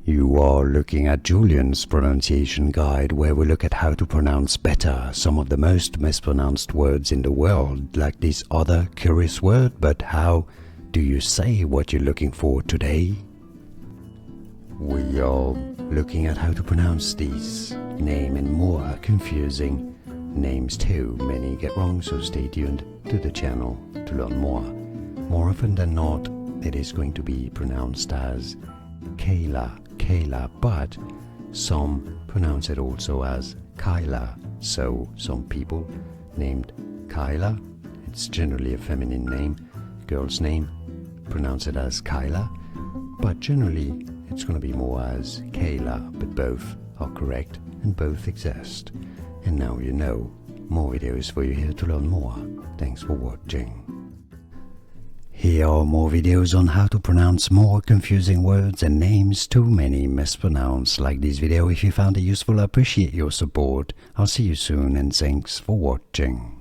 You are looking at Julian's pronunciation guide, where we look at how to pronounce better some of the most mispronounced words in the world, like this other curious word. But how do you say what you're looking for today? We are looking at how to pronounce these name and more confusing names too. Many get wrong, so stay tuned to the channel to learn more. More often than not, it is going to be pronounced as Kaila, but some pronounce it also as Kaila. So some people named Kaila, it's generally a feminine name, girl's name, pronounce it as Kaila, but generally it's going to be more as Kaila, but both are correct and both exist. And now you know. More videos for you here to learn more. Thanks for watching. Here are more videos on how to pronounce more confusing words and names too many mispronounced. Like this video if you found it useful. I appreciate your support. I'll see you soon and thanks for watching.